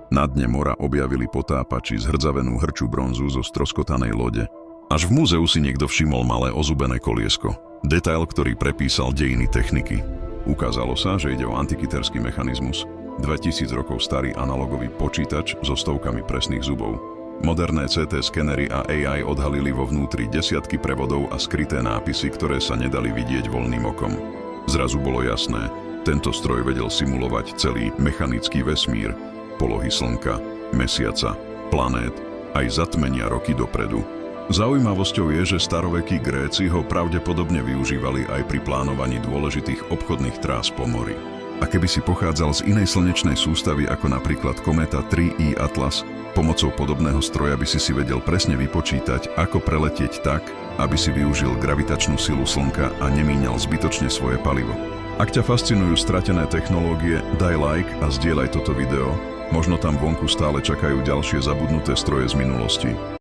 Na dne mora objavili potápači zhrdzavenú hrču bronzu zo stroskotanej lode. Až v múzeu si niekto všimol malé ozubené koliesko. Detail, ktorý prepísal dejiny techniky. Ukázalo sa, že ide o antikyterský mechanizmus. 2000 rokov starý analogový počítač so stovkami presných zubov. Moderné CT skenery a AI odhalili vo vnútri desiatky prevodov a skryté nápisy, ktoré sa nedali vidieť voľným okom. Zrazu bolo jasné, tento stroj vedel simulovať celý mechanický vesmír, polohy Slnka, Mesiaca, planét, aj zatmenia roky dopredu. Zaujímavosťou je, že starovekí Gréci ho pravdepodobne využívali aj pri plánovaní dôležitých obchodných trás po mori. A keby si pochádzal z inej slnečnej sústavy ako napríklad kométa 3I Atlas, pomocou podobného stroja by si vedel presne vypočítať, ako preletieť tak, aby si využil gravitačnú silu Slnka a nemíňal zbytočne svoje palivo. Ak ťa fascinujú stratené technológie, daj like a zdieľaj toto video. Možno tam vonku stále čakajú ďalšie zabudnuté stroje z minulosti.